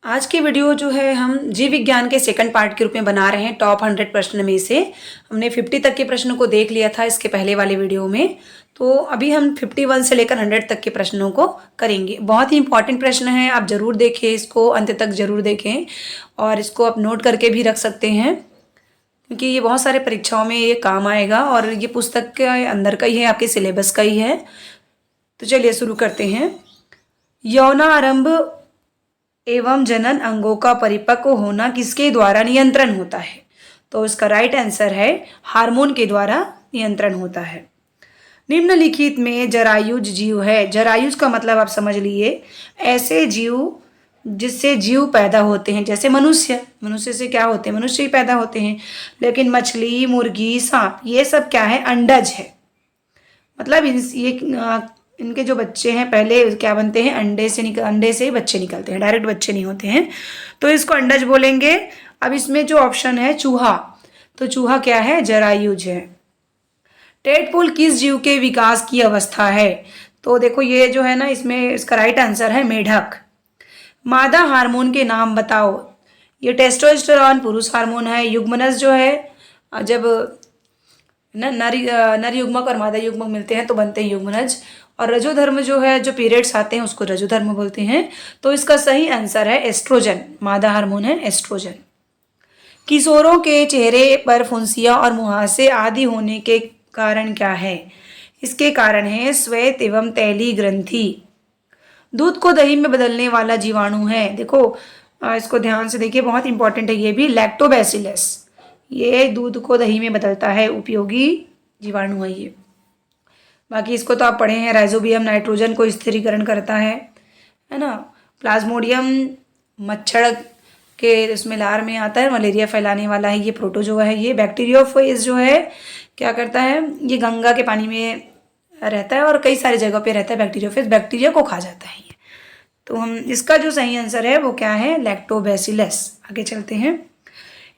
आज की वीडियो जो है हम जीव विज्ञान के सेकंड पार्ट के रूप में बना रहे हैं। टॉप 100 प्रश्न में से हमने 50 तक के प्रश्नों को देख लिया था इसके पहले वाले वीडियो में। तो अभी हम 51 से लेकर 100 तक के प्रश्नों को करेंगे। बहुत ही इंपॉर्टेंट प्रश्न है, आप ज़रूर देखें इसको, अंत तक ज़रूर देखें और इसको आप नोट करके भी रख सकते हैं क्योंकि ये बहुत सारे परीक्षाओं में ये काम आएगा और ये पुस्तक के अंदर का ही है, आपके सिलेबस का ही है। तो चलिए शुरू करते हैं। यौनारंभ एवं जनन अंगों का परिपक्व होना किसके द्वारा नियंत्रण होता है? तो इसका राइट आंसर है हार्मोन के द्वारा नियंत्रण होता है। निम्नलिखित में जरायुज जीव है। जरायुज का मतलब आप समझ लिए, ऐसे जीव जिससे जीव पैदा होते हैं, जैसे मनुष्य से क्या होते हैं? मनुष्य ही पैदा होते हैं। लेकिन मछली, मुर्गी, सांप ये सब क्या है? अंडज है। मतलब इनके जो बच्चे हैं पहले क्या बनते हैं? अंडे से ही बच्चे निकलते हैं, डायरेक्ट बच्चे नहीं होते हैं, तो इसको अंडज बोलेंगे। अब इसमें जो ऑप्शन है चूहा, तो चूहा क्या है? जरायुज है। टेडपोल किस जीव के विकास की अवस्था है? तो देखो ये जो है ना, इसमें इसका राइट आंसर है मेढक। मादा हार्मोन के नाम बताओ। ये टेस्टोस्टेरोन पुरुष हार्मोन है। युग्मनज जो है, जब नर युग्मक और मादा युग्मक मिलते हैं तो बनते हैं युग्मनज। और रजोधर्म जो है, जो पीरियड्स आते हैं उसको रजोधर्म बोलते हैं। तो इसका सही आंसर है एस्ट्रोजन। मादा हार्मोन है एस्ट्रोजन। किशोरों के चेहरे पर फुंसियाँ और मुहासे आदि होने के कारण क्या है? इसके कारण है श्वेत एवं तैली ग्रंथि। दूध को दही में बदलने वाला जीवाणु है, देखो इसको ध्यान से देखिए, बहुत इंपॉर्टेंट है ये भी, लैक्टोबैसिलस। ये दूध को दही में बदलता है, उपयोगी जीवाणु है ये। बाकी इसको तो आप पढ़े हैं, राइजोबियम नाइट्रोजन को स्थिरीकरण करता है ना। प्लाज्मोडियम मच्छर के उसमें लार में आता है, मलेरिया फैलाने वाला है ये प्रोटोजोआ है। ये बैक्टीरियोफेज जो है क्या करता है? ये गंगा के पानी में रहता है और कई सारी जगह पे रहता है बैक्टीरियोफेज, बैक्टीरिया को खा जाता है ये। तो हम इसका जो सही आंसर है वो क्या है? लैक्टोबैसिलस। आगे चलते हैं।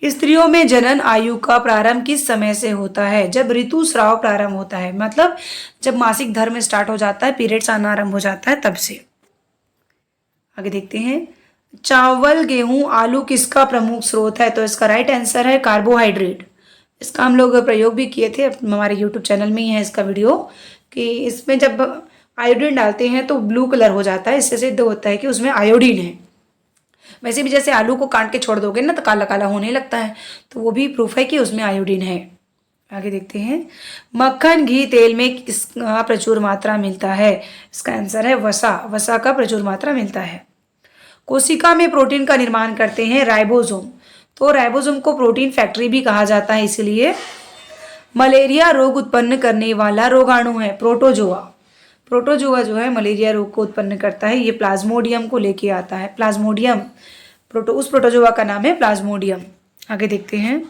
स्त्रियों में जनन आयु का प्रारंभ किस समय से होता है? जब ऋतुस्राव प्रारंभ होता है, मतलब जब मासिक धर्म स्टार्ट हो जाता है, पीरियड्स आना आरंभ हो जाता है, तब से। आगे देखते हैं। चावल, गेहूं, आलू किसका प्रमुख स्रोत है? तो इसका राइट आंसर है कार्बोहाइड्रेट। इसका हम लोग प्रयोग भी किए थे, हमारे यूट्यूब चैनल में ही है इसका वीडियो, कि इसमें जब आयोडीन डालते हैं तो ब्लू कलर हो जाता है। इससे सिद्ध होता है कि उसमें आयोडीन है। वैसे भी जैसे आलू को काट के छोड़ दोगे ना तो काला काला होने लगता है, तो वो भी प्रूफ है कि उसमें आयोडीन है। आगे देखते हैं। मक्खन, घी, तेल में किसका प्रचुर मात्रा मिलता है? इसका आंसर है वसा। वसा का प्रचुर मात्रा मिलता है। कोशिका में प्रोटीन का निर्माण करते हैं राइबोसोम। तो राइबोसोम को प्रोटीन फैक्ट्री भी कहा जाता है। इसलिए मलेरिया रोग उत्पन्न करने वाला रोगाणु है प्रोटोजोआ। प्रोटोजोआ जो है मलेरिया रोग को उत्पन्न करता है, ये प्लाज्मोडियम को लेके आता है। प्लाज्मोडियम उस प्रोटोजोआ का नाम है प्लाज्मोडियम। आगे देखते हैं।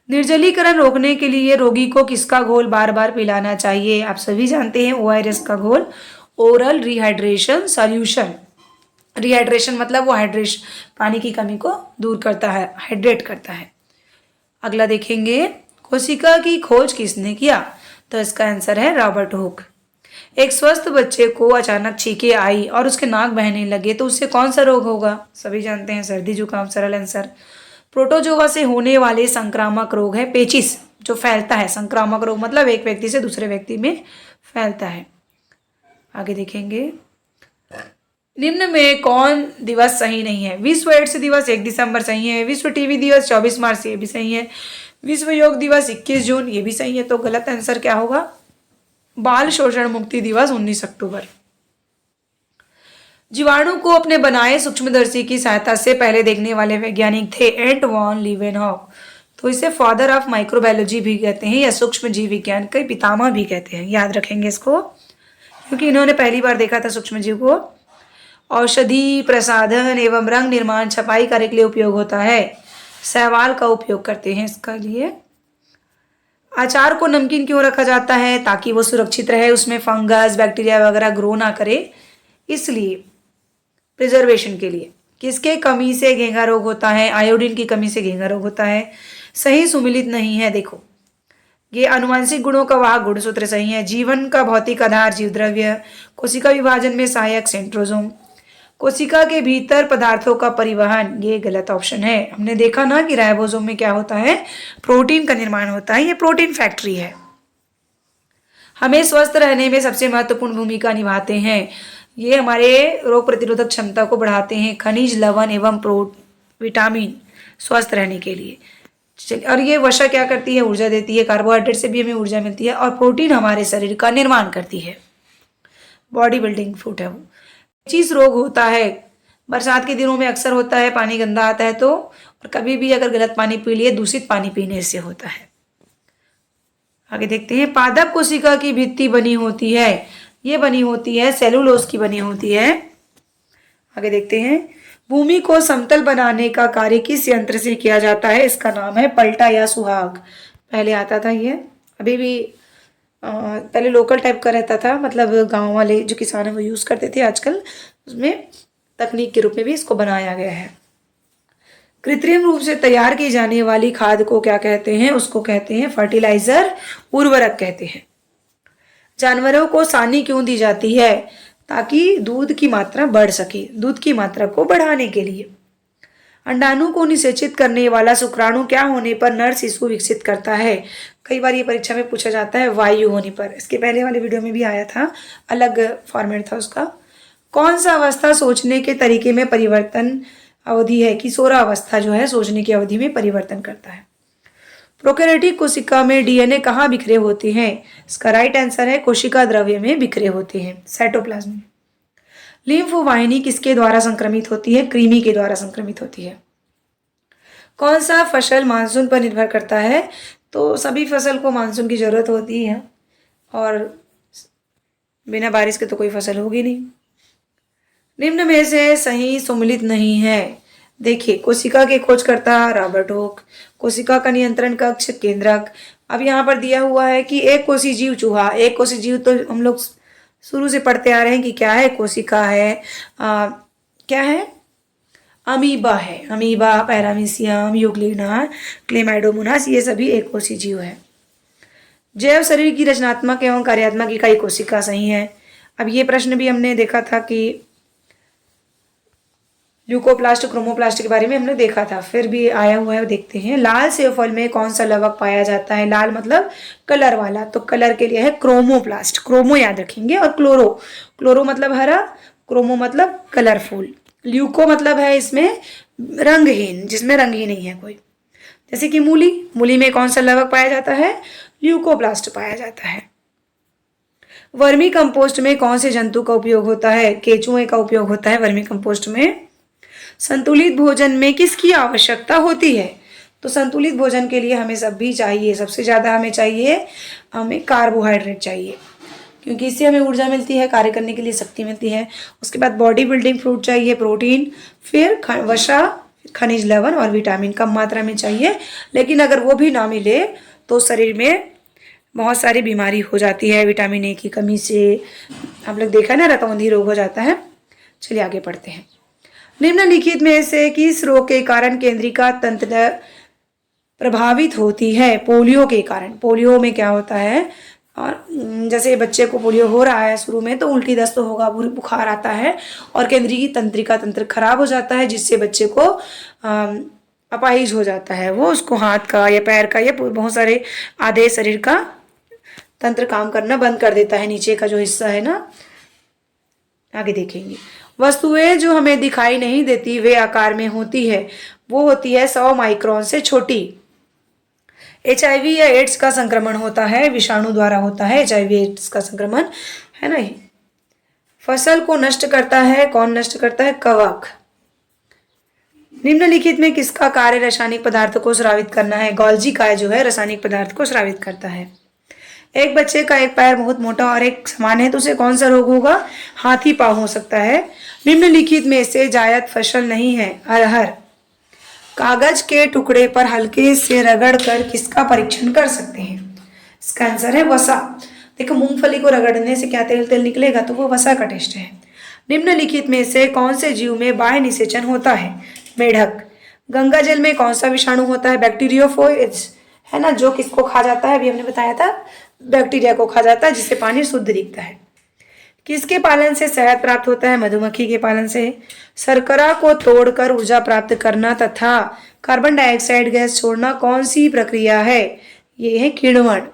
निर्जलीकरण रोकने के लिए रोगी को किसका घोल बार बार पिलाना चाहिए? आप सभी जानते हैं ORS का घोल, ओरल रिहाइड्रेशन सॉल्यूशन। रिहाइड्रेशन मतलब वो हाइड्रेशन, पानी की कमी को दूर करता है, हाइड्रेट करता है। अगला देखेंगे। कोशिका की खोज किसने किया? तो इसका आंसर है रॉबर्ट हुक। एक स्वस्थ बच्चे को अचानक छींके आई और उसके नाक बहने लगे तो उससे कौन सा रोग होगा? सभी जानते हैं सर्दी जुकाम, सरल आंसर। प्रोटोजोआ से होने वाले संक्रामक रोग है पेचिस, जो फैलता है। संक्रामक रोग मतलब एक व्यक्ति से दूसरे व्यक्ति में फैलता है। आगे देखेंगे। निम्न में कौन दिवस सही नहीं है? विश्व एड्स दिवस 1 दिसंबर सही है। विश्व टीबी दिवस 24 मार्च, ये भी सही है। विश्व योग दिवस 21 जून, ये भी सही है। तो गलत आंसर क्या होगा? बाल शोषण मुक्ति दिवस 19 अक्टूबर। जीवाणु को अपने बनाए सूक्ष्मदर्शी की सहायता से पहले देखने वाले वैज्ञानिक थे एंट वॉन लीवेनहॉक। तो इसे फादर ऑफ माइक्रोबायोलॉजी भी कहते हैं या सूक्ष्म जीव विज्ञान के पितामह भी कहते हैं। याद रखेंगे इसको, क्योंकि इन्होंने पहली बार देखा था सूक्ष्म जीव को। औषधि प्रसाधन एवं रंग निर्माण छपाई कार्य के लिए उपयोग होता है। शैवाल का उपयोग करते हैं इसका लिए। अचार को नमकीन क्यों रखा जाता है? ताकि वो सुरक्षित रहे, उसमें फंगस बैक्टीरिया वगैरह ग्रो ना करे, इसलिए प्रिजर्वेशन के लिए। किसके कमी से घेंघा रोग होता है? आयोडीन की कमी से घेंघा रोग होता है। सही सुमिलित नहीं है, देखो ये आनुवांशिक गुणों का वाहक गुणसूत्र सही है। जीवन का भौतिक आधार जीव द्रव्य। कोशिका विभाजन में सहायक सेंट्रोजोम। कोशिका के भीतर पदार्थों का परिवहन, ये गलत ऑप्शन है। हमने देखा ना कि राइबोसोम में क्या होता है, प्रोटीन का निर्माण होता है, ये प्रोटीन फैक्ट्री है। हमें स्वस्थ रहने में सबसे महत्वपूर्ण भूमिका निभाते हैं, ये हमारे रोग प्रतिरोधक क्षमता को बढ़ाते हैं, खनिज, लवण एवं विटामिन स्वस्थ रहने के लिए। और ये वसा क्या करती है, ऊर्जा देती है, कार्बोहाइड्रेट से भी हमें ऊर्जा मिलती है, और प्रोटीन हमारे शरीर का निर्माण करती है, बॉडी बिल्डिंग फ्रूट है वो। चीज रोग होता है, बरसात के दिनों में अक्सर होता है, पानी गंदा आता है तो, और कभी भी अगर गलत पानी पी लिए, दूषित पानी पीने से होता है। आगे देखते हैं, पादप कोशिका की भित्ति बनी होती है, ये बनी होती है सेलुलोज की बनी होती है। आगे देखते हैं, भूमि को समतल बनाने का कार्य किस यंत्र से किया जाता है, इसका नाम है पलटा या सुहाग। पहले आता था ये, अभी भी पहले लोकल टाइप का रहता था, मतलब गांव वाले जो किसान है वो यूज़ करते थे, आजकल उसमें तकनीक के रूप में भी इसको बनाया गया है। कृत्रिम रूप से तैयार की जाने वाली खाद को क्या कहते हैं, उसको कहते हैं फर्टिलाइजर, उर्वरक कहते हैं। जानवरों को सानी क्यों दी जाती है, ताकि दूध की मात्रा बढ़ सके, दूध की मात्रा को बढ़ाने के लिए। अंडाणु को निषेचित करने वाला शुक्राणु क्या होने पर नर शिशु विकसित करता है, कई बार ये परीक्षा में पूछा जाता है, वायु होने पर। इसके पहले वाले वीडियो में भी आया था, अलग फॉर्मेट था उसका। कौन सा अवस्था सोचने के तरीके में परिवर्तन अवधि है, किशोरावस्था जो है सोचने की अवधि में परिवर्तन करता है। प्रोकैरियोटिक कोशिका में डीएनए कहाँ बिखरे होते हैं, इसका राइट आंसर है कोशिका द्रव्य में बिखरे होते हैं, साइटोप्लाज्म में। लिम्फ वाहिनी किसके द्वारा संक्रमित होती है, कृमि के द्वारा संक्रमित होती है। कौन सा फसल मानसून पर निर्भर करता है, तो सभी फसल को मानसून की जरूरत होती है, और बिना बारिश के तो कोई फसल होगी नहीं। निम्न में से सही सम्मिलित नहीं है, देखिए, कोशिका के खोजकर्ता रॉबर्ट हुक, कोशिका का नियंत्रण कक्ष केंद्रक। अब यहाँ पर दिया हुआ है कि एक कोशी जीव चूहा, एक कोशी जीव तो हम लोग शुरू से पढ़ते आ रहे हैं कि क्या है, कोशिका है, क्या है, अमीबा है, अमीबा, पैरामीशियम, यूग्लिना, क्लेमाइडोमोनास, ये सभी एक कोशी जीव है। जैव शरीर की रचनात्मक एवं कार्यात्मक इकाई कोशिका सही है। अब ये प्रश्न भी हमने देखा था कि ल्यूकोप्लास्ट, क्रोमोप्लास्ट के बारे में हमने देखा था, फिर भी आया हुआ है, देखते हैं। लाल सेब फल में कौन सा लवक पाया जाता है, लाल मतलब कलर वाला, तो कलर के लिए है क्रोमोप्लास्ट, क्रोमो याद रखेंगे, और क्लोरो, क्लोरो मतलब हरा, क्रोमो मतलब कलरफुल, ल्यूको मतलब है इसमें रंगहीन, जिसमें रंग ही नहीं है कोई। जैसे कि मूली, मूली में कौन सा लवक पाया जाता है, ल्यूकोप्लास्ट पाया जाता है। वर्मी कंपोस्ट में कौन से जंतु का उपयोग होता है, केचुए का उपयोग होता है वर्मी कंपोस्ट में। संतुलित भोजन में किसकी आवश्यकता होती है, तो संतुलित भोजन के लिए हमें सब भी चाहिए, सबसे ज़्यादा हमें चाहिए, हमें कार्बोहाइड्रेट चाहिए, क्योंकि इससे हमें ऊर्जा मिलती है, कार्य करने के लिए शक्ति मिलती है। उसके बाद बॉडी बिल्डिंग फ्रूट चाहिए, प्रोटीन, फिर वसा, खनिज, लवण और विटामिन कम मात्रा में चाहिए। लेकिन अगर वो भी ना मिले तो शरीर में बहुत सारी बीमारी हो जाती है, विटामिन ए की कमी से, आप लोग देखा ना, रतौंधी रोग हो जाता है। चलिए आगे पढ़ते हैं। निम्नलिखित में से किस रोग के कारण केंद्रिका तंत्र प्रभावित होती है, पोलियो के कारण। पोलियो में क्या होता है, और जैसे बच्चे को पोलियो हो रहा है शुरू में, तो उल्टी दस्त होगा, बुखार आता है, और केंद्रीय तंत्रिका तंत्र खराब हो जाता है, जिससे बच्चे को अपाहिज हो जाता है, वो उसको हाथ का या पैर का या बहुत सारे आधे शरीर का तंत्र काम करना बंद कर देता है, नीचे का जो हिस्सा है ना। आगे देखेंगे, वस्तुएं जो हमें दिखाई नहीं देती वे आकार में होती है, वो होती है 100 माइक्रोन से छोटी। HIV या एड्स का संक्रमण होता है, विषाणु द्वारा होता है HIV एड्स का संक्रमण, है ना। फसल को नष्ट करता है, कौन नष्ट करता है, कवक। निम्नलिखित में किसका कार्य रासायनिक पदार्थ को स्रावित करना है, गोल्जी का जो है रासायनिक पदार्थ को स्रावित करता है। एक बच्चे का एक पैर बहुत मोटा और एक समान है, तो उसे कौन सा रोग होगा, हाथी पाँव हो सकता है। निम्नलिखित में से जायद फसल नहीं है, अरहर। कागज के टुकड़े पर हल्के से रगड़कर किसका परीक्षण कर सकते हैं, इसका आंसर है वसा। देखो, मूंगफली को रगड़ने से क्या तेल तेल निकलेगा, तो वो वसा का टेस्ट है। निम्नलिखित में से कौन से जीव में बाह्य निषेचन होता है, मेढक। गंगा जल में कौन सा विषाणु होता है, बैक्टीरियोफोइड्स, है ना, जो किसको खा जाता है, अभी हमने बताया था, बैक्टीरिया को खा जाता है, जिससे पानी शुद्ध दिखता है। किसके पालन से शहद प्राप्त होता है? मधुमक्खी के पालन से। शर्करा को तोड़कर ऊर्जा प्राप्त करना तथा कार्बन डाइऑक्साइड गैस छोड़ना कौन सी प्रक्रिया है? ये है किण्वन।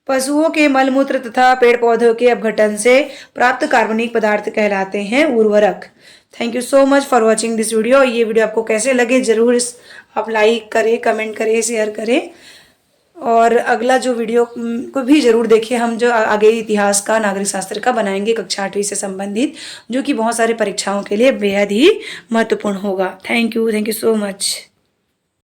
पशुओं के मलमूत्र तथा पेड़ पौधों के अपघटन से प्राप्त कार्बनिक पदार्थ कहलाते हैं उर्वरक। Thank you so much for watching this video. ये वीडियो आपको कैसे लगे जरूर आप लाइक करें, कमेंट करें, शेयर करें और अगला जो वीडियो को भी जरूर देखें। हम जो आगे इतिहास का, नागरिक शास्त्र का बनाएंगे कक्षा 8वीं से संबंधित, जो कि बहुत सारे परीक्षाओं के लिए बेहद ही महत्वपूर्ण होगा। Thank you so much.